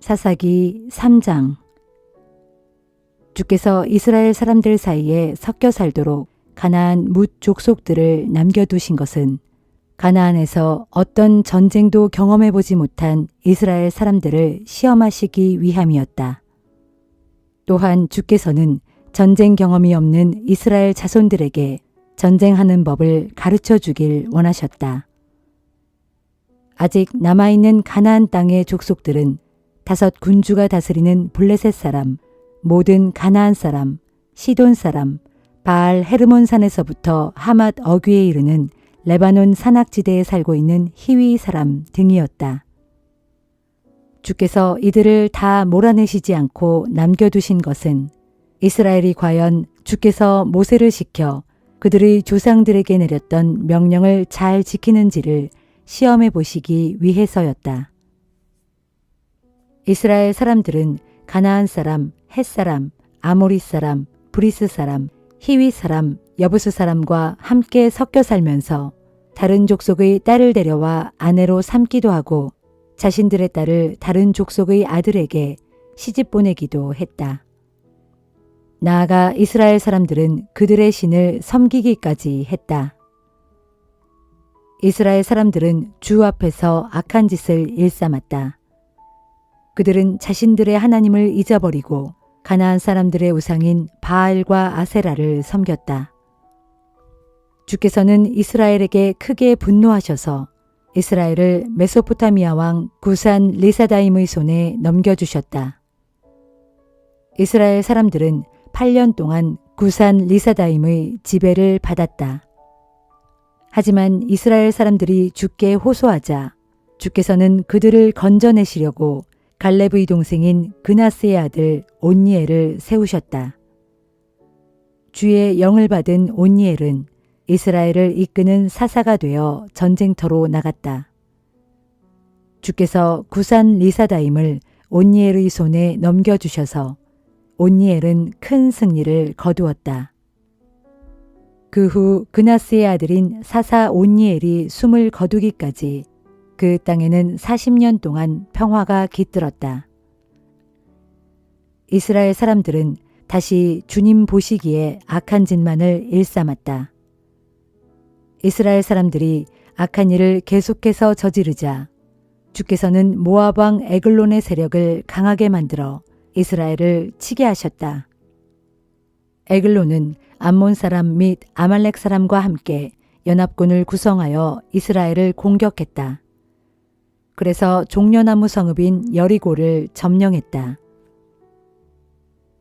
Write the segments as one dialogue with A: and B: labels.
A: 사사기 3장. 주께서 이스라엘 사람들 사이에 섞여 살도록 가나안 뭇 족속들을 남겨두신 것은 가나안에서 어떤 전쟁도 경험해 보지 못한 이스라엘 사람들을 시험하시기 위함이었다. 또한 주께서는 전쟁 경험이 없는 이스라엘 자손들에게 전쟁하는 법을 가르쳐 주길 원하셨다. 아직 남아있는 가나안 땅의 족속들은 5 군주가 다스리는 블레셋 사람, 모든 가나안 사람, 시돈 사람, 바알 헤르몬 산에서부터 하맛 어귀에 이르는 레바논 산악지대에 살고 있는 히위 사람 등이었다. 주께서 이들을 다 몰아내시지 않고 남겨두신 것은 이스라엘이 과연 주께서 모세를 시켜 그들의 조상들에게 내렸던 명령을 잘 지키는지를 시험해 보시기 위해서였다. 이스라엘 사람들은 가나안 사람, 헷 사람, 아모리 사람, 브리스 사람, 히위 사람, 여부스 사람과 함께 섞여 살면서 다른 족속의 딸을 데려와 아내로 삼기도 하고 자신들의 딸을 다른 족속의 아들에게 시집 보내기도 했다. 나아가 이스라엘 사람들은 그들의 신을 섬기기까지 했다. 이스라엘 사람들은 주 앞에서 악한 짓을 일삼았다. 그들은 자신들의 하나님을 잊어버리고 가나안 사람들의 우상인 바알과 아세라를 섬겼다. 주께서는 이스라엘에게 크게 분노하셔서 이스라엘을 메소포타미아 왕 구산 리사다임의 손에 넘겨주셨다. 이스라엘 사람들은 8년 동안 구산 리사다임의 지배를 받았다. 하지만 이스라엘 사람들이 주께 호소하자 주께서는 그들을 건져내시려고 갈렙의 동생인 그나스의 아들 온니엘을 세우셨다. 주의 영을 받은 온니엘은 이스라엘을 이끄는 사사가 되어 전쟁터로 나갔다. 주께서 구산 리사다임을 온니엘의 손에 넘겨주셔서 온니엘은 큰 승리를 거두었다. 그 후 그나스의 아들인 사사 온니엘이 숨을 거두기까지 그 땅에는 40년 동안 평화가 깃들었다. 이스라엘 사람들은 다시 주님 보시기에 악한 짓만을 일삼았다. 이스라엘 사람들이 악한 일을 계속해서 저지르자 주께서는 모압 왕 에글론의 세력을 강하게 만들어 이스라엘을 치게 하셨다. 에글론은 암몬 사람 및 아말렉 사람과 함께 연합군을 구성하여 이스라엘을 공격했다. 그래서 종려나무 성읍인 여리고를 점령했다.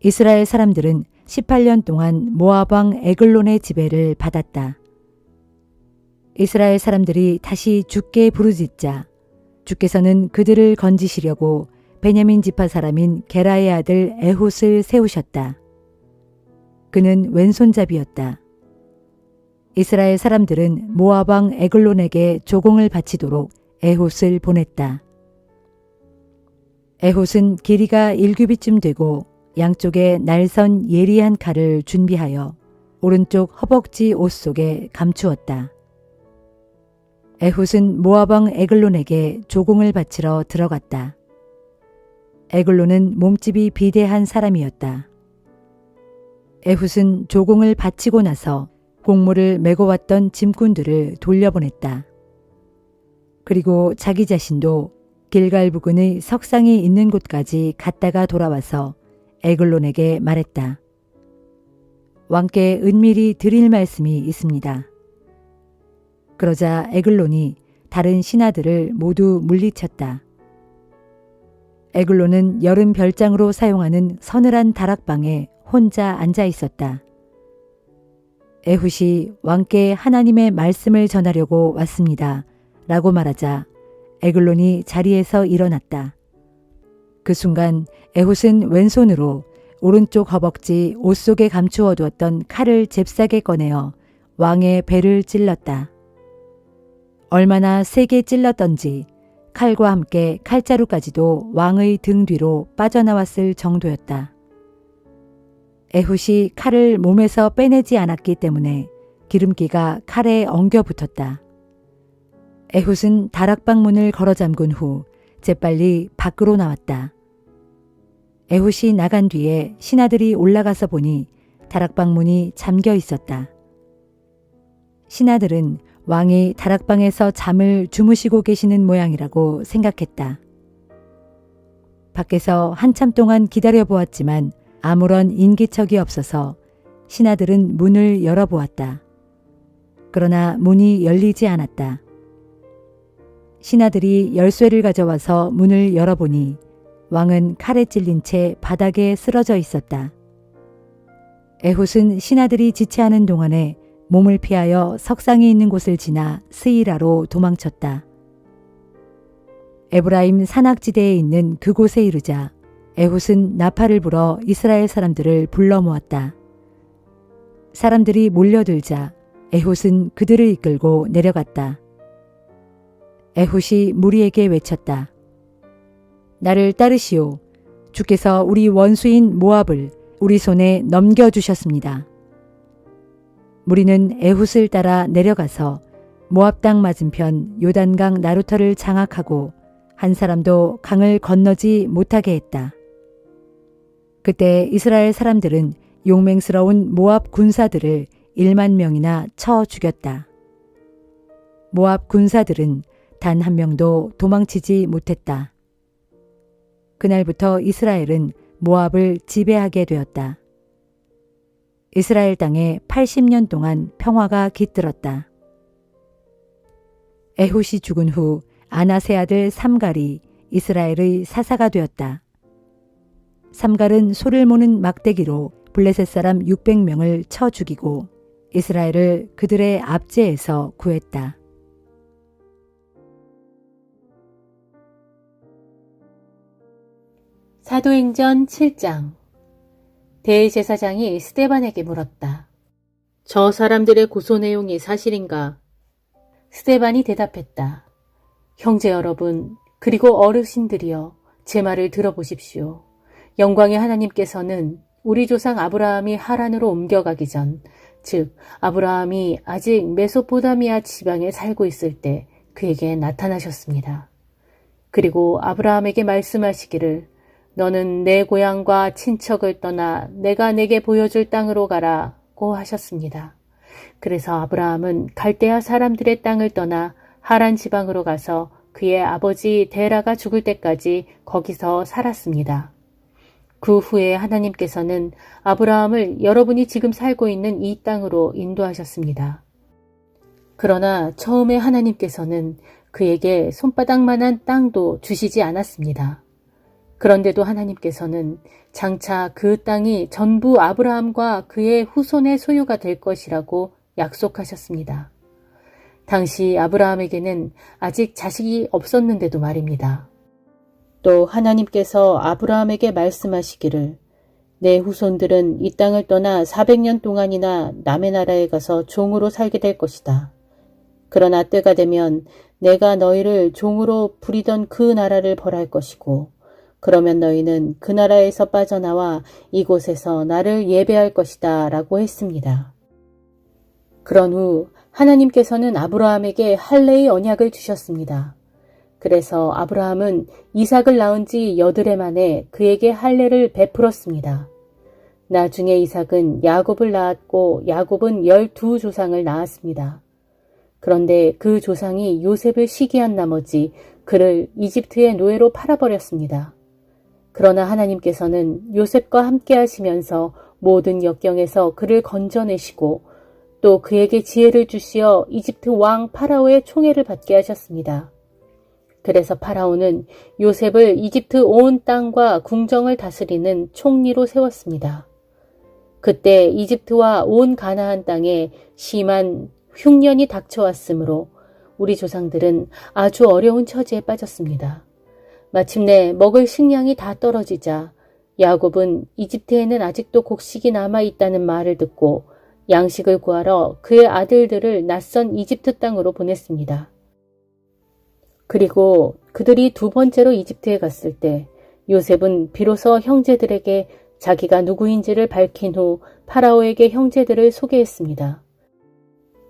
A: 이스라엘 사람들은 18년 동안 모압 왕 에글론의 지배를 받았다. 이스라엘 사람들이 다시 주께 부르짖자 주께서는 그들을 건지시려고 베냐민 지파 사람인 게라의 아들 에훗을 세우셨다. 그는 왼손잡이였다. 이스라엘 사람들은 모압 왕 에글론에게 조공을 바치도록 에훗을 보냈다. 에훗은 길이가 1규빗쯤 되고 양쪽에 날선 예리한 칼을 준비하여 오른쪽 허벅지 옷 속에 감추었다. 에훗은 모압 왕 에글론에게 조공을 바치러 들어갔다. 에글론은 몸집이 비대한 사람이었다. 에훗은 조공을 바치고 나서 곡물을 메고 왔던 짐꾼들을 돌려보냈다. 그리고 자기 자신도 길갈 부근의 석상이 있는 곳까지 갔다가 돌아와서 에글론에게 말했다. 왕께 은밀히 드릴 말씀이 있습니다. 그러자 에글론이 다른 신하들을 모두 물리쳤다. 에글론은 여름 별장으로 사용하는 서늘한 다락방에 혼자 앉아 있었다. 에훗이 왕께 하나님의 말씀을 전하려고 왔습니다. 라고 말하자 에글론이 자리에서 일어났다. 그 순간 에훗은 왼손으로 오른쪽 허벅지 옷 속에 감추어 두었던 칼을 잽싸게 꺼내어 왕의 배를 찔렀다. 얼마나 세게 찔렀던지 칼과 함께 칼자루까지도 왕의 등 뒤로 빠져나왔을 정도였다. 에훗이 칼을 몸에서 빼내지 않았기 때문에 기름기가 칼에 엉겨 붙었다. 에훗은 다락방 문을 걸어 잠근 후 재빨리 밖으로 나왔다. 에훗이 나간 뒤에 신하들이 올라가서 보니 다락방 문이 잠겨 있었다. 신하들은 왕이 다락방에서 잠을 주무시고 계시는 모양이라고 생각했다. 밖에서 한참 동안 기다려 보았지만 아무런 인기척이 없어서 신하들은 문을 열어보았다. 그러나 문이 열리지 않았다. 신하들이 열쇠를 가져와서 문을 열어보니 왕은 칼에 찔린 채 바닥에 쓰러져 있었다. 에훗은 신하들이 지체하는 동안에 몸을 피하여 석상이 있는 곳을 지나 스이라로 도망쳤다. 에브라임 산악지대에 있는 그곳에 이르자 에훗은 나팔을 불어 이스라엘 사람들을 불러 모았다. 사람들이 몰려들자 에훗은 그들을 이끌고 내려갔다. 에훗이 무리에게 외쳤다. 나를 따르시오. 주께서 우리 원수인 모압을 우리 손에 넘겨주셨습니다. 무리는 에훗을 따라 내려가서 모압 땅 맞은편 요단강 나루터를 장악하고 한 사람도 강을 건너지 못하게 했다. 그때 이스라엘 사람들은 용맹스러운 모압 군사들을 1만 명이나 쳐 죽였다. 모압 군사들은 단 한 명도 도망치지 못했다. 그날부터 이스라엘은 모압을 지배하게 되었다. 이스라엘 땅에 80년 동안 평화가 깃들었다. 에훗이 죽은 후 아낫의 아들 삼갈이 이스라엘의 사사가 되었다. 삼갈은 소를 모는 막대기로 블레셋 사람 600명을 쳐 죽이고 이스라엘을 그들의 압제에서 구했다.
B: 사도행전 7장. 대제사장이 스데반에게 물었다. 저 사람들의 고소 내용이 사실인가? 스데반이 대답했다. 형제 여러분, 그리고 어르신들이여, 제 말을 들어보십시오. 영광의 하나님께서는 우리 조상 아브라함이 하란으로 옮겨가기 전, 즉 아브라함이 아직 메소포타미아 지방에 살고 있을 때 그에게 나타나셨습니다. 그리고 아브라함에게 말씀하시기를 너는 내 고향과 친척을 떠나 내가 내게 보여줄 땅으로 가라고 하셨습니다. 그래서 아브라함은 갈대아 사람들의 땅을 떠나 하란 지방으로 가서 그의 아버지 데라가 죽을 때까지 거기서 살았습니다. 그 후에 하나님께서는 아브라함을 여러분이 지금 살고 있는 이 땅으로 인도하셨습니다. 그러나 처음에 하나님께서는 그에게 손바닥만한 땅도 주시지 않았습니다. 그런데도 하나님께서는 장차 그 땅이 전부 아브라함과 그의 후손의 소유가 될 것이라고 약속하셨습니다. 당시 아브라함에게는 아직 자식이 없었는데도 말입니다. 또 하나님께서 아브라함에게 말씀하시기를 내 후손들은 이 땅을 떠나 400년 동안이나 남의 나라에 가서 종으로 살게 될 것이다. 그러나 때가 되면 내가 너희를 종으로 부리던 그 나라를 벌할 것이고 그러면 너희는 그 나라에서 빠져나와 이곳에서 나를 예배할 것이다 라고 했습니다. 그런 후 하나님께서는 아브라함에게 할례의 언약을 주셨습니다. 그래서 아브라함은 이삭을 낳은 지 8해 만에 그에게 할례를 베풀었습니다. 나중에 이삭은 야곱을 낳았고 야곱은 12조상을 낳았습니다. 그런데 그 조상이 요셉을 시기한 나머지 그를 이집트의 노예로 팔아버렸습니다. 그러나 하나님께서는 요셉과 함께 하시면서 모든 역경에서 그를 건져내시고 또 그에게 지혜를 주시어 이집트 왕 파라오의 총애를 받게 하셨습니다. 그래서 파라오는 요셉을 이집트 온 땅과 궁정을 다스리는 총리로 세웠습니다. 그때 이집트와 온 가나안 땅에 심한 흉년이 닥쳐왔으므로 우리 조상들은 아주 어려운 처지에 빠졌습니다. 마침내 먹을 식량이 다 떨어지자 야곱은 이집트에는 아직도 곡식이 남아있다는 말을 듣고 양식을 구하러 그의 아들들을 낯선 이집트 땅으로 보냈습니다. 그리고 그들이 2번째로 이집트에 갔을 때 요셉은 비로소 형제들에게 자기가 누구인지를 밝힌 후 파라오에게 형제들을 소개했습니다.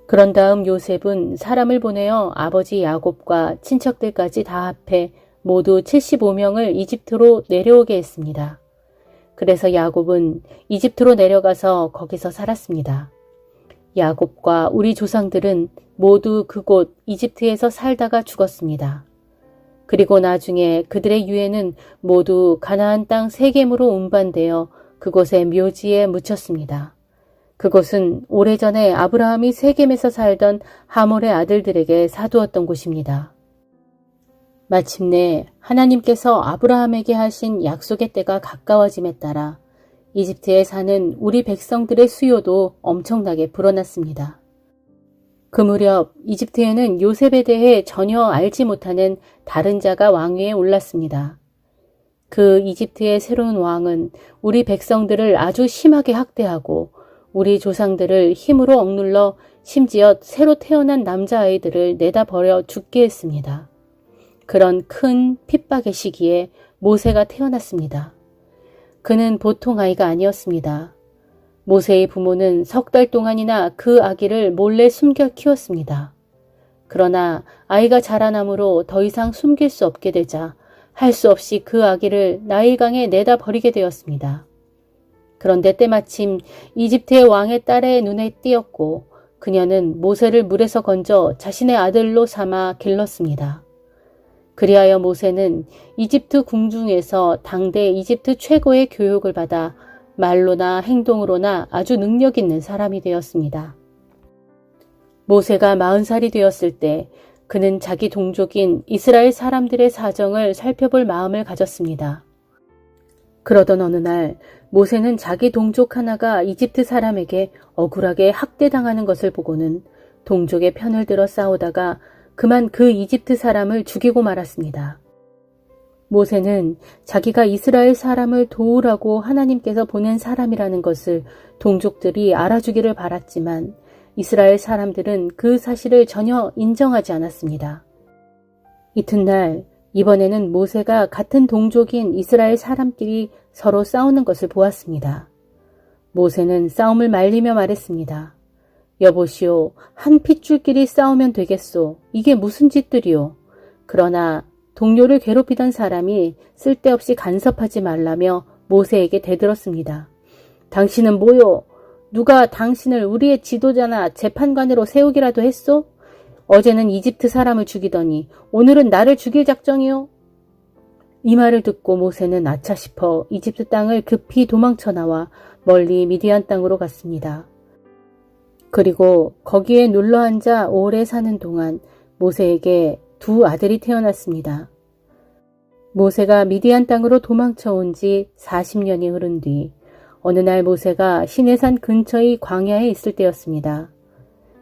B: 그런 다음 요셉은 사람을 보내어 아버지 야곱과 친척들까지 다 합해 모두 75명을 이집트로 내려오게 했습니다. 그래서 야곱은 이집트로 내려가서 거기서 살았습니다. 야곱과 우리 조상들은 모두 그곳 이집트에서 살다가 죽었습니다. 그리고 나중에 그들의 유해는 모두 가나안 땅 세겜으로 운반되어 그곳의 묘지에 묻혔습니다. 그곳은 오래전에 아브라함이 세겜에서 살던 하몰의 아들들에게 사두었던 곳입니다. 마침내 하나님께서 아브라함에게 하신 약속의 때가 가까워짐에 따라 이집트에 사는 우리 백성들의 수요도 엄청나게 불어났습니다. 그 무렵 이집트에는 요셉에 대해 전혀 알지 못하는 다른 자가 왕위에 올랐습니다. 그 이집트의 새로운 왕은 우리 백성들을 아주 심하게 학대하고 우리 조상들을 힘으로 억눌러 심지어 새로 태어난 남자아이들을 내다 버려 죽게 했습니다. 그런 큰 핍박의 시기에 모세가 태어났습니다. 그는 보통 아이가 아니었습니다. 모세의 부모는 석 달 동안이나 그 아기를 몰래 숨겨 키웠습니다. 그러나 아이가 자라나므로 더 이상 숨길 수 없게 되자 할 수 없이 그 아기를 나일강에 내다 버리게 되었습니다. 그런데 때마침 이집트의 왕의 딸의 눈에 띄었고 그녀는 모세를 물에서 건져 자신의 아들로 삼아 길렀습니다. 그리하여 모세는 이집트 궁중에서 당대 이집트 최고의 교육을 받아 말로나 행동으로나 아주 능력 있는 사람이 되었습니다. 모세가 40살이 되었을 때 그는 자기 동족인 이스라엘 사람들의 사정을 살펴볼 마음을 가졌습니다. 그러던 어느 날 모세는 자기 동족 하나가 이집트 사람에게 억울하게 학대당하는 것을 보고는 동족의 편을 들어 싸우다가 그만 그 이집트 사람을 죽이고 말았습니다. 모세는 자기가 이스라엘 사람을 도우라고 하나님께서 보낸 사람이라는 것을 동족들이 알아주기를 바랐지만 이스라엘 사람들은 그 사실을 전혀 인정하지 않았습니다. 이튿날 이번에는 모세가 같은 동족인 이스라엘 사람끼리 서로 싸우는 것을 보았습니다. 모세는 싸움을 말리며 말했습니다. 여보시오, 한 핏줄끼리 싸우면 되겠소. 이게 무슨 짓들이오. 그러나 동료를 괴롭히던 사람이 쓸데없이 간섭하지 말라며 모세에게 대들었습니다. 당신은 뭐요? 누가 당신을 우리의 지도자나 재판관으로 세우기라도 했소? 어제는 이집트 사람을 죽이더니 오늘은 나를 죽일 작정이요? 이 말을 듣고 모세는 아차 싶어 이집트 땅을 급히 도망쳐 나와 멀리 미디안 땅으로 갔습니다. 그리고 거기에 눌러앉아 오래 사는 동안 모세에게 2 아들이 태어났습니다. 모세가 미디안 땅으로 도망쳐 온 지 40년이 흐른 뒤 어느 날 모세가 시내산 근처의 광야에 있을 때였습니다.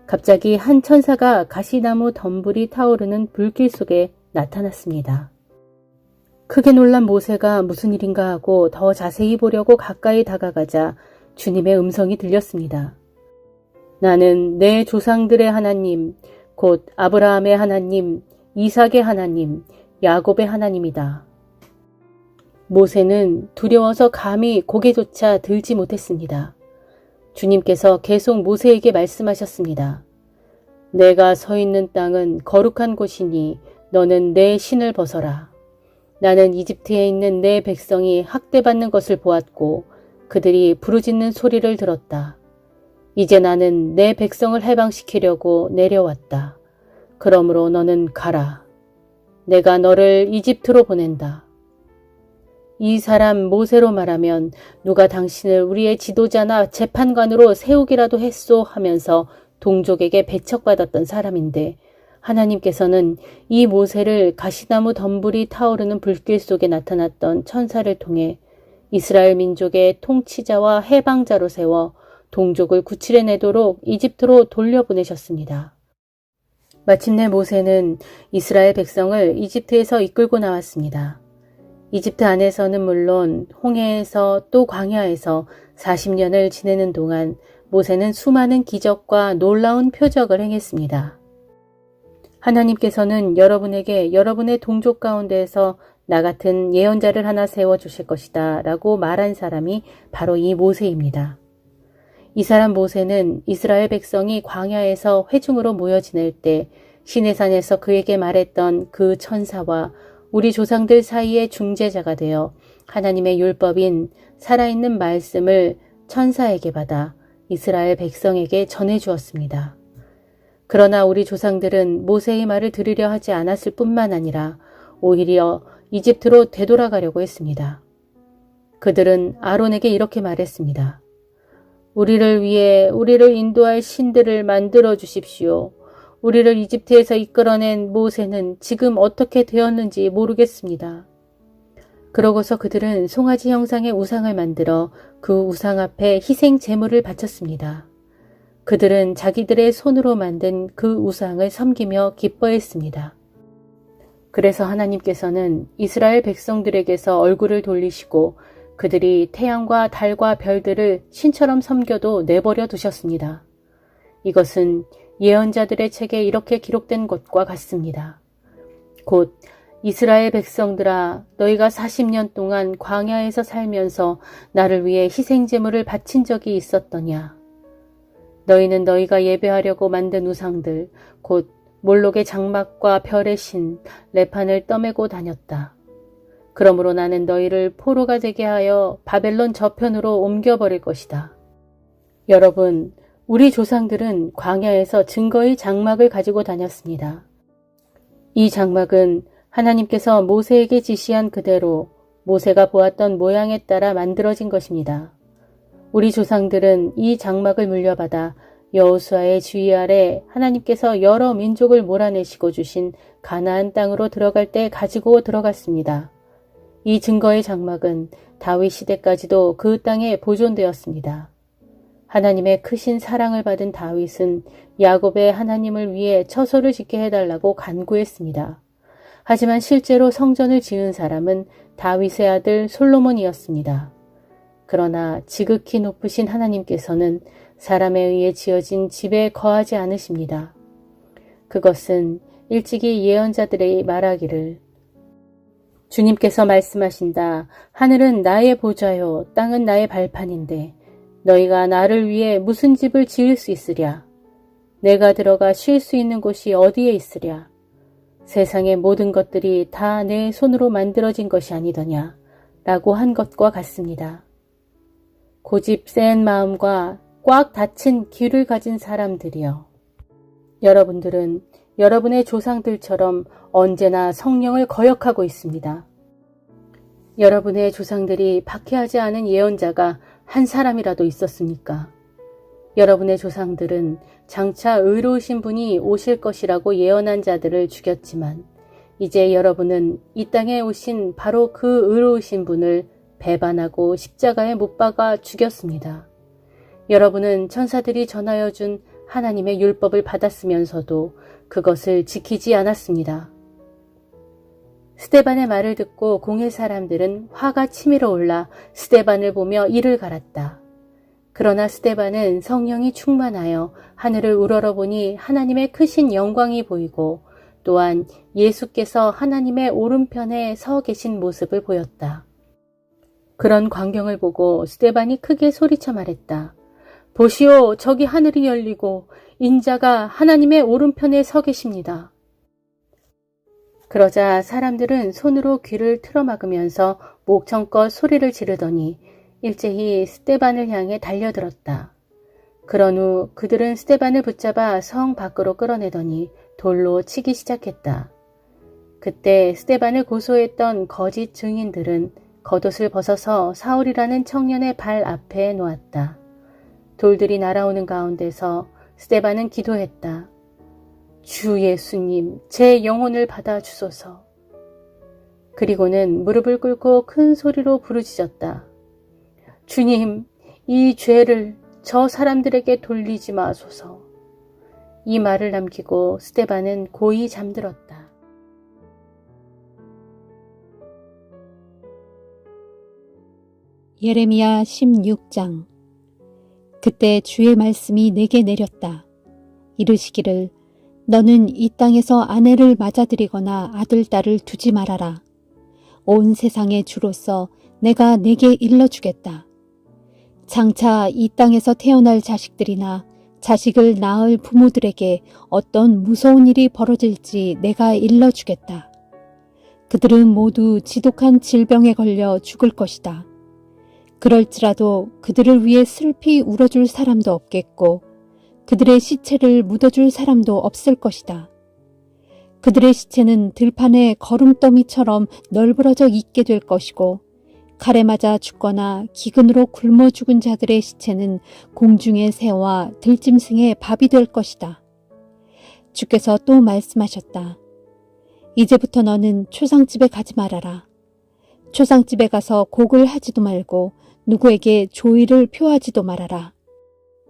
B: 갑자기 한 천사가 가시나무 덤불이 타오르는 불길 속에 나타났습니다. 크게 놀란 모세가 무슨 일인가 하고 더 자세히 보려고 가까이 다가가자 주님의 음성이 들렸습니다. 나는 내 조상들의 하나님, 곧 아브라함의 하나님, 이삭의 하나님, 야곱의 하나님이다. 모세는 두려워서 감히 고개조차 들지 못했습니다. 주님께서 계속 모세에게 말씀하셨습니다. 내가 서 있는 땅은 거룩한 곳이니 너는 내 신을 벗어라. 나는 이집트에 있는 내 백성이 학대받는 것을 보았고 그들이 부르짖는 소리를 들었다. 이제 나는 내 백성을 해방시키려고 내려왔다. 그러므로 너는 가라. 내가 너를 이집트로 보낸다. 이 사람 모세로 말하면 누가 당신을 우리의 지도자나 재판관으로 세우기라도 했소 하면서 동족에게 배척받았던 사람인데 하나님께서는 이 모세를 가시나무 덤불이 타오르는 불길 속에 나타났던 천사를 통해 이스라엘 민족의 통치자와 해방자로 세워 동족을 구출해내도록 이집트로 돌려보내셨습니다. 마침내 모세는 이스라엘 백성을 이집트에서 이끌고 나왔습니다. 이집트 안에서는 물론 홍해에서 또 광야에서 40년을 지내는 동안 모세는 수많은 기적과 놀라운 표적을 행했습니다. 하나님께서는 여러분에게 여러분의 동족 가운데에서 나 같은 예언자를 하나 세워주실 것이다 라고 말한 사람이 바로 이 모세입니다. 이 사람 모세는 이스라엘 백성이 광야에서 회중으로 모여 지낼 때 시내산에서 그에게 말했던 그 천사와 우리 조상들 사이의 중재자가 되어 하나님의 율법인 살아있는 말씀을 천사에게 받아 이스라엘 백성에게 전해주었습니다. 그러나 우리 조상들은 모세의 말을 들으려 하지 않았을 뿐만 아니라 오히려 이집트로 되돌아가려고 했습니다. 그들은 아론에게 이렇게 말했습니다. 우리를 위해 우리를 인도할 신들을 만들어 주십시오. 우리를 이집트에서 이끌어낸 모세는 지금 어떻게 되었는지 모르겠습니다. 그러고서 그들은 송아지 형상의 우상을 만들어 그 우상 앞에 희생 제물을 바쳤습니다. 그들은 자기들의 손으로 만든 그 우상을 섬기며 기뻐했습니다. 그래서 하나님께서는 이스라엘 백성들에게서 얼굴을 돌리시고 그들이 태양과 달과 별들을 신처럼 섬겨도 내버려 두셨습니다. 이것은 예언자들의 책에 이렇게 기록된 것과 같습니다. 곧 이스라엘 백성들아 너희가 40년 동안 광야에서 살면서 나를 위해 희생제물을 바친 적이 있었더냐. 너희는 너희가 예배하려고 만든 우상들 곧 몰록의 장막과 별의 신 레판을 떠매고 다녔다. 그러므로 나는 너희를 포로가 되게 하여 바벨론 저편으로 옮겨버릴 것이다. 여러분, 우리 조상들은 광야에서 증거의 장막을 가지고 다녔습니다. 이 장막은 하나님께서 모세에게 지시한 그대로 모세가 보았던 모양에 따라 만들어진 것입니다. 우리 조상들은 이 장막을 물려받아 여호수아의 지휘 아래 하나님께서 여러 민족을 몰아내시고 주신 가나안 땅으로 들어갈 때 가지고 들어갔습니다. 이 증거의 장막은 다윗 시대까지도 그 땅에 보존되었습니다. 하나님의 크신 사랑을 받은 다윗은 야곱의 하나님을 위해 처소를 짓게 해달라고 간구했습니다. 하지만 실제로 성전을 지은 사람은 다윗의 아들 솔로몬이었습니다. 그러나 지극히 높으신 하나님께서는 사람에 의해 지어진 집에 거하지 않으십니다. 그것은 일찍이 예언자들의 말하기를 주님께서 말씀하신다. 하늘은 나의 보좌요 땅은 나의 발판인데 너희가 나를 위해 무슨 집을 지을 수 있으랴? 내가 들어가 쉴 수 있는 곳이 어디에 있으랴? 세상의 모든 것들이 다 내 손으로 만들어진 것이 아니더냐? 라고 한 것과 같습니다. 고집 센 마음과 꽉 닫힌 귀를 가진 사람들이여. 여러분들은 여러분의 조상들처럼 언제나 성령을 거역하고 있습니다. 여러분의 조상들이 박해하지 않은 예언자가 한 사람이라도 있었습니까? 여러분의 조상들은 장차 의로우신 분이 오실 것이라고 예언한 자들을 죽였지만 이제 여러분은 이 땅에 오신 바로 그 의로우신 분을 배반하고 십자가에 못 박아 죽였습니다. 여러분은 천사들이 전하여 준 하나님의 율법을 받았으면서도 그것을 지키지 않았습니다. 스데반의 말을 듣고 공회 사람들은 화가 치밀어 올라 스데반을 보며 이를 갈았다. 그러나 스데반은 성령이 충만하여 하늘을 우러러보니 하나님의 크신 영광이 보이고 또한 예수께서 하나님의 오른편에 서 계신 모습을 보였다. 그런 광경을 보고 스데반이 크게 소리쳐 말했다. 보시오, 저기 하늘이 열리고 인자가 하나님의 오른편에 서 계십니다. 그러자 사람들은 손으로 귀를 틀어막으면서 목청껏 소리를 지르더니 일제히 스데반을 향해 달려들었다. 그런 후 그들은 스데반을 붙잡아 성 밖으로 끌어내더니 돌로 치기 시작했다. 그때 스데반을 고소했던 거짓 증인들은 겉옷을 벗어서 사울이라는 청년의 발 앞에 놓았다. 돌들이 날아오는 가운데서 스데반은 기도했다. 주 예수님, 제 영혼을 받아 주소서. 그리고는 무릎을 꿇고 큰 소리로 부르짖었다. 주님, 이 죄를 저 사람들에게 돌리지 마소서. 이 말을 남기고 스데반은 고이 잠들었다.
C: 예레미야 16장. 그때 주의 말씀이 내게 내렸다. 이르시기를 너는 이 땅에서 아내를 맞아들이거나 아들, 딸을 두지 말아라. 온 세상의 주로서 내가 내게 일러주겠다. 장차 이 땅에서 태어날 자식들이나 자식을 낳을 부모들에게 어떤 무서운 일이 벌어질지 내가 일러주겠다. 그들은 모두 지독한 질병에 걸려 죽을 것이다. 그럴지라도 그들을 위해 슬피 울어줄 사람도 없겠고 그들의 시체를 묻어줄 사람도 없을 것이다. 그들의 시체는 들판의 거름더미처럼 널브러져 있게 될 것이고 칼에 맞아 죽거나 기근으로 굶어 죽은 자들의 시체는 공중의 새와 들짐승의 밥이 될 것이다. 주께서 또 말씀하셨다. 이제부터 너는 초상집에 가지 말아라. 초상집에 가서 곡을 하지도 말고 누구에게 조의를 표하지도 말아라.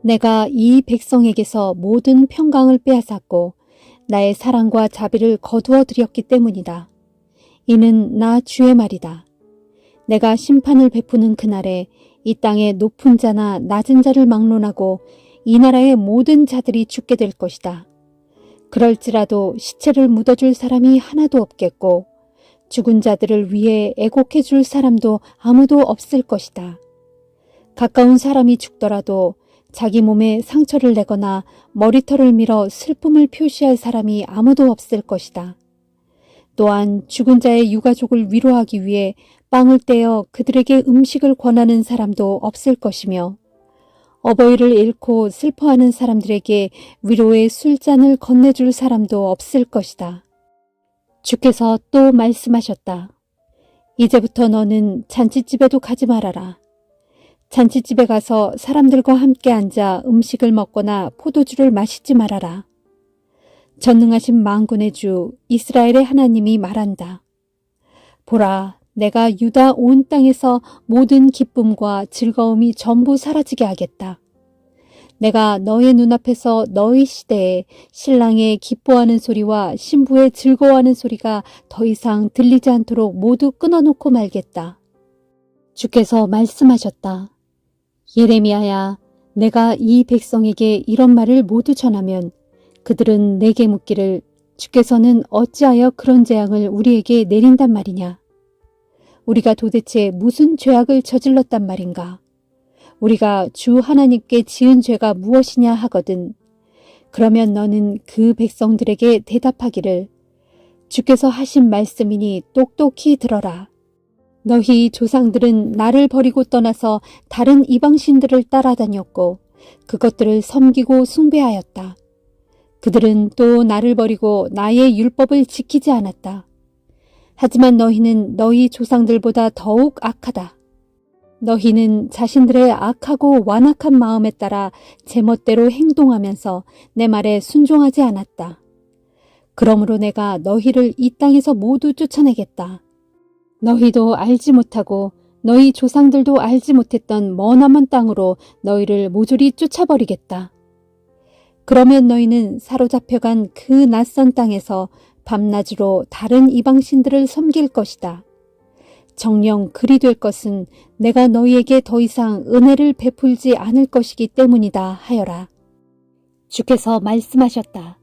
C: 내가 이 백성에게서 모든 평강을 빼앗았고 나의 사랑과 자비를 거두어 드렸기 때문이다. 이는 나 주의 말이다. 내가 심판을 베푸는 그날에 이 땅의 높은 자나 낮은 자를 막론하고 이 나라의 모든 자들이 죽게 될 것이다. 그럴지라도 시체를 묻어줄 사람이 하나도 없겠고 죽은 자들을 위해 애곡해 줄 사람도 아무도 없을 것이다. 가까운 사람이 죽더라도 자기 몸에 상처를 내거나 머리털을 밀어 슬픔을 표시할 사람이 아무도 없을 것이다. 또한 죽은 자의 유가족을 위로하기 위해 빵을 떼어 그들에게 음식을 권하는 사람도 없을 것이며 어버이를 잃고 슬퍼하는 사람들에게 위로의 술잔을 건네줄 사람도 없을 것이다. 주께서 또 말씀하셨다. 이제부터 너는 잔치집에도 가지 말아라. 잔치집에 가서 사람들과 함께 앉아 음식을 먹거나 포도주를 마시지 말아라. 전능하신 만군의 주 이스라엘의 하나님이 말한다. 보라, 내가 유다 온 땅에서 모든 기쁨과 즐거움이 전부 사라지게 하겠다. 내가 너의 눈앞에서 너의 시대에 신랑의 기뻐하는 소리와 신부의 즐거워하는 소리가 더 이상 들리지 않도록 모두 끊어놓고 말겠다. 주께서 말씀하셨다. 예레미야야, 내가 이 백성에게 이런 말을 모두 전하면 그들은 내게 묻기를 주께서는 어찌하여 그런 재앙을 우리에게 내린단 말이냐? 우리가 도대체 무슨 죄악을 저질렀단 말인가? 우리가 주 하나님께 지은 죄가 무엇이냐 하거든. 그러면 너는 그 백성들에게 대답하기를 주께서 하신 말씀이니 똑똑히 들어라. 너희 조상들은 나를 버리고 떠나서 다른 이방신들을 따라다녔고 그것들을 섬기고 숭배하였다. 그들은 또 나를 버리고 나의 율법을 지키지 않았다. 하지만 너희는 너희 조상들보다 더욱 악하다. 너희는 자신들의 악하고 완악한 마음에 따라 제멋대로 행동하면서 내 말에 순종하지 않았다. 그러므로 내가 너희를 이 땅에서 모두 쫓아내겠다. 너희도 알지 못하고 너희 조상들도 알지 못했던 머나먼 땅으로 너희를 모조리 쫓아버리겠다. 그러면 너희는 사로잡혀간 그 낯선 땅에서 밤낮으로 다른 이방신들을 섬길 것이다. 정녕 그리 될 것은 내가 너희에게 더 이상 은혜를 베풀지 않을 것이기 때문이다 하여라. 주께서 말씀하셨다.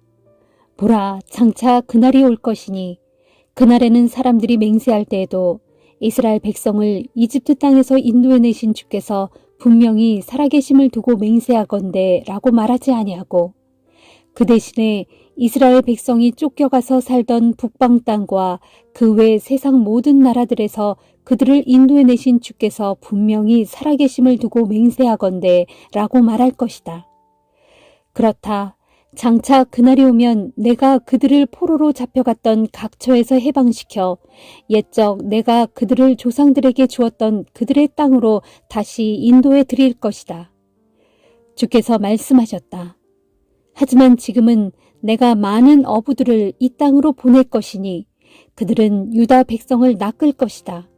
C: 보라, 장차 그날이 올 것이니 그날에는 사람들이 맹세할 때에도 이스라엘 백성을 이집트 땅에서 인도해내신 주께서 분명히 살아계심을 두고 맹세하건대 라고 말하지 아니하고 그 대신에 이스라엘 백성이 쫓겨가서 살던 북방 땅과 그 외 세상 모든 나라들에서 그들을 인도해내신 주께서 분명히 살아계심을 두고 맹세하건대 라고 말할 것이다. 그렇다. 장차 그날이 오면 내가 그들을 포로로 잡혀갔던 각처에서 해방시켜 옛적 내가 그들을 조상들에게 주었던 그들의 땅으로 다시 인도해 드릴 것이다. 주께서 말씀하셨다. 하지만 지금은 내가 많은 어부들을 이 땅으로 보낼 것이니 그들은 유다 백성을 낚을 것이다.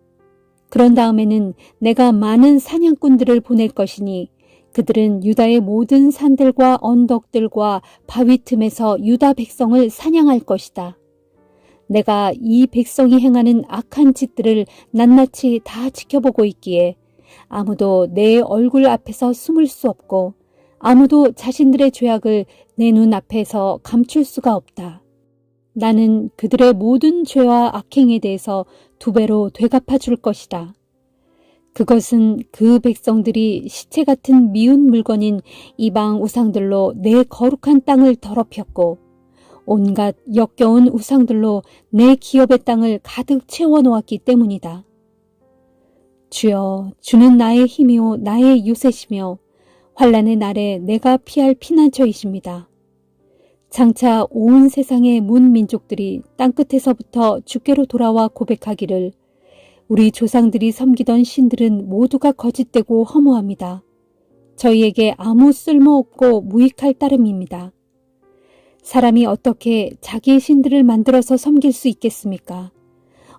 C: 그런 다음에는 내가 많은 사냥꾼들을 보낼 것이니 그들은 유다의 모든 산들과 언덕들과 바위 틈에서 유다 백성을 사냥할 것이다. 내가 이 백성이 행하는 악한 짓들을 낱낱이 다 지켜보고 있기에 아무도 내 얼굴 앞에서 숨을 수 없고 아무도 자신들의 죄악을 내 눈 앞에서 감출 수가 없다. 나는 그들의 모든 죄와 악행에 대해서 2배로 되갚아 줄 것이다. 그것은 그 백성들이 시체 같은 미운 물건인 이방 우상들로 내 거룩한 땅을 더럽혔고 온갖 역겨운 우상들로 내 기업의 땅을 가득 채워놓았기 때문이다. 주여, 주는 나의 힘이요 나의 요새시며 환난의 날에 내가 피할 피난처이십니다. 장차 온 세상의 문민족들이 땅끝에서부터 주께로 돌아와 고백하기를 우리 조상들이 섬기던 신들은 모두가 거짓되고 허무합니다. 저희에게 아무 쓸모없고 무익할 따름입니다. 사람이 어떻게 자기의 신들을 만들어서 섬길 수 있겠습니까?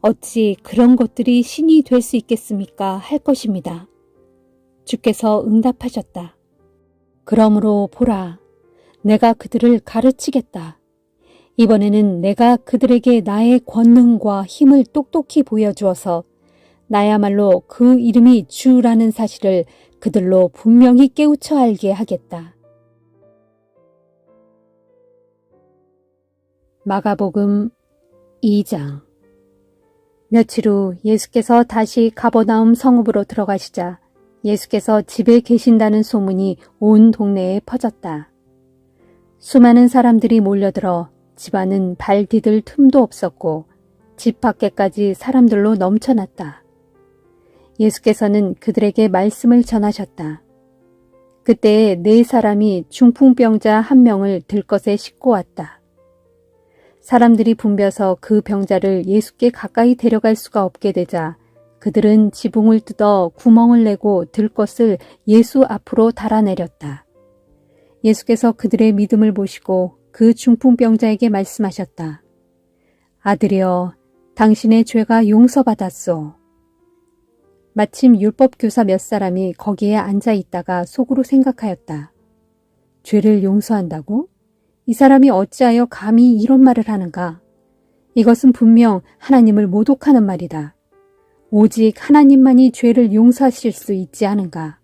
C: 어찌 그런 것들이 신이 될 수 있겠습니까? 할 것입니다. 주께서 응답하셨다. 그러므로 보라, 내가 그들을 가르치겠다. 이번에는 내가 그들에게 나의 권능과 힘을 똑똑히 보여주어서 나야말로 그 이름이 주라는 사실을 그들로 분명히 깨우쳐 알게 하겠다. 마가복음 2장. 며칠 후 예수께서 다시 가버나움 성읍으로 들어가시자 예수께서 집에 계신다는 소문이 온 동네에 퍼졌다. 수많은 사람들이 몰려들어 집 안은 발 디딜 틈도 없었고 집 밖에까지 사람들로 넘쳐났다. 예수께서는 그들에게 말씀을 전하셨다. 그때에 4사람이 중풍병자 1명을 들것에 싣고 왔다. 사람들이 붐벼서 그 병자를 예수께 가까이 데려갈 수가 없게 되자 그들은 지붕을 뜯어 구멍을 내고 들것을 예수 앞으로 달아내렸다. 예수께서 그들의 믿음을 보시고 그 중풍병자에게 말씀하셨다. 아들이여, 당신의 죄가 용서받았소. 마침 율법교사 몇 사람이 거기에 앉아 있다가 속으로 생각하였다. 죄를 용서한다고? 이 사람이 어찌하여 감히 이런 말을 하는가? 이것은 분명 하나님을 모독하는 말이다. 오직 하나님만이 죄를 용서하실 수 있지 않은가?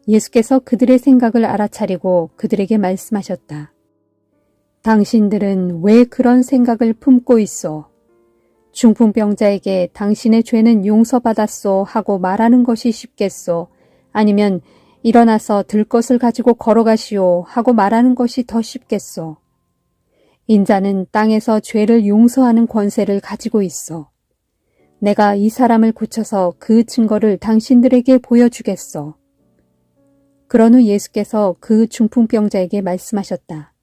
C: 예수께서 그들의 생각을 알아차리고 그들에게 말씀하셨다. 당신들은 왜 그런 생각을 품고 있소? 중풍병자에게 당신의 죄는 용서받았소 하고 말하는 것이 쉽겠소? 아니면 일어나서 들것을 가지고 걸어가시오 하고 말하는 것이 더 쉽겠소? 인자는 땅에서 죄를 용서하는 권세를 가지고 있어. 내가 이 사람을 고쳐서 그 증거를 당신들에게 보여주겠소. 그런 후 예수께서 그 중풍병자에게 말씀하셨다.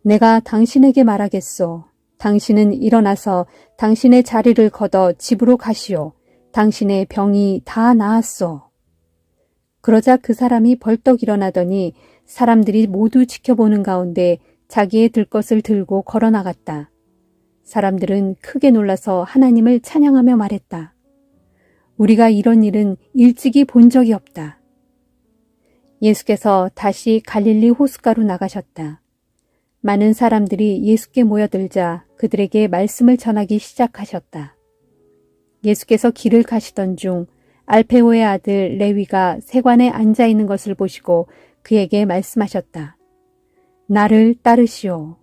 C: 내가 당신에게 말하겠소. 당신은 일어나서 당신의 자리를 걷어 집으로 가시오. 당신의 병이 다 나았소. 그러자 그 사람이 벌떡 일어나더니 사람들이 모두 지켜보는 가운데 자기의 들것을 들고 걸어나갔다. 사람들은 크게 놀라서 하나님을 찬양하며 말했다. 우리가 이런 일은 일찍이 본 적이 없다. 예수께서 다시 갈릴리 호숫가로 나가셨다. 많은 사람들이 예수께 모여들자 그들에게 말씀을 전하기 시작하셨다. 예수께서 길을 가시던 중 알페오의 아들 레위가 세관에 앉아 있는 것을 보시고 그에게 말씀하셨다. 나를 따르시오.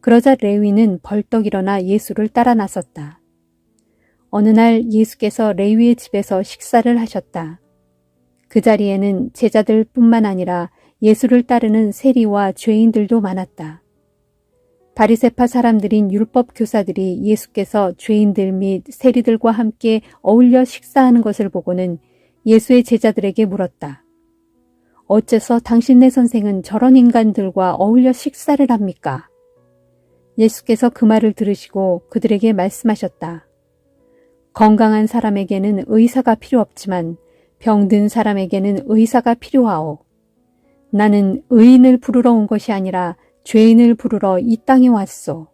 C: 그러자 레위는 벌떡 일어나 예수를 따라 나섰다. 어느 날 예수께서 레위의 집에서 식사를 하셨다. 그 자리에는 제자들 뿐만 아니라 예수를 따르는 세리와 죄인들도 많았다. 바리새파 사람들인 율법 교사들이 예수께서 죄인들 및 세리들과 함께 어울려 식사하는 것을 보고는 예수의 제자들에게 물었다. 어째서 당신네 선생은 저런 인간들과 어울려 식사를 합니까? 예수께서 그 말을 들으시고 그들에게 말씀하셨다. 건강한 사람에게는 의사가 필요 없지만 병든 사람에게는 의사가 필요하오. 나는 의인을 부르러 온 것이 아니라 죄인을 부르러 이 땅에 왔소.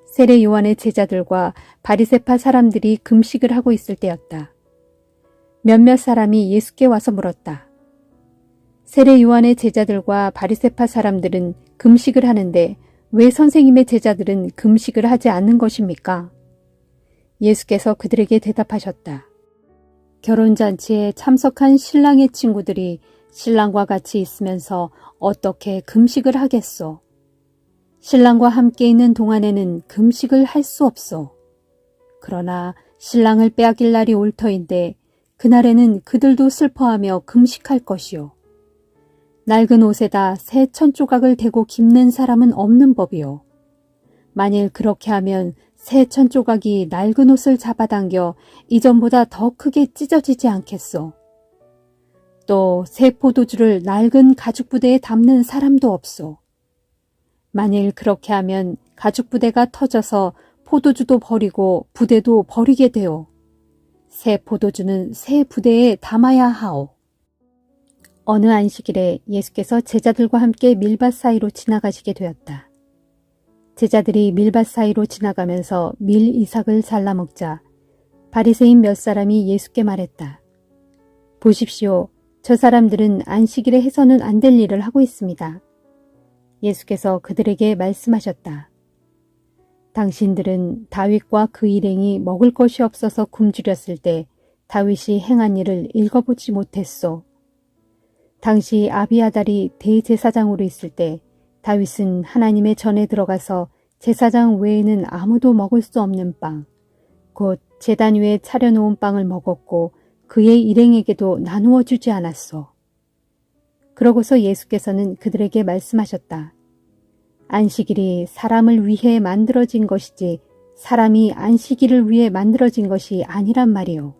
C: 세례 요한의 제자들과 바리새파 사람들이 금식을 하고 있을 때였다. 몇몇 사람이 예수께 와서 물었다. 세례 요한의 제자들과 바리새파 사람들은 금식을 하는데 왜 선생님의 제자들은 금식을 하지 않는 것입니까? 예수께서 그들에게 대답하셨다. 결혼잔치에 참석한 신랑의 친구들이 신랑과 같이 있으면서 어떻게 금식을 하겠소? 신랑과 함께 있는 동안에는 금식을 할 수 없소. 그러나 신랑을 빼앗길 날이 올 터인데 그날에는 그들도 슬퍼하며 금식할 것이요. 낡은 옷에다 새 천조각을 대고 깁는 사람은 없는 법이요. 만일 그렇게 하면 새 천 조각이 낡은 옷을 잡아당겨 이전보다 더 크게 찢어지지 않겠소. 또 새 포도주를 낡은 가죽 부대에 담는 사람도 없소. 만일 그렇게 하면 가죽 부대가 터져서 포도주도 버리고 부대도 버리게 되오. 새 포도주는 새 부대에 담아야 하오. 어느 안식일에 예수께서 제자들과 함께 밀밭 사이로 지나가시게 되었다. 제자들이 밀밭 사이로 지나가면서 밀 이삭을 잘라 먹자 바리새인 몇 사람이 예수께 말했다. 보십시오. 저 사람들은 안식일에 해서는 안 될 일을 하고 있습니다. 예수께서 그들에게 말씀하셨다. 당신들은 다윗과 그 일행이 먹을 것이 없어서 굶주렸을 때 다윗이 행한 일을 읽어보지 못했소. 당시 아비아달이 대제사장으로 있을 때 다윗은 하나님의 전에 들어가서 제사장 외에는 아무도 먹을 수 없는 빵, 곧 제단 위에 차려놓은 빵을 먹었고 그의 일행에게도 나누어 주지 않았소. 그러고서 예수께서는 그들에게 말씀하셨다. 안식일이 사람을 위해 만들어진 것이지 사람이 안식일을 위해 만들어진 것이 아니란 말이오.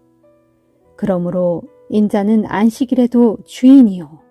C: 그러므로 인자는 안식일에도 주인이요.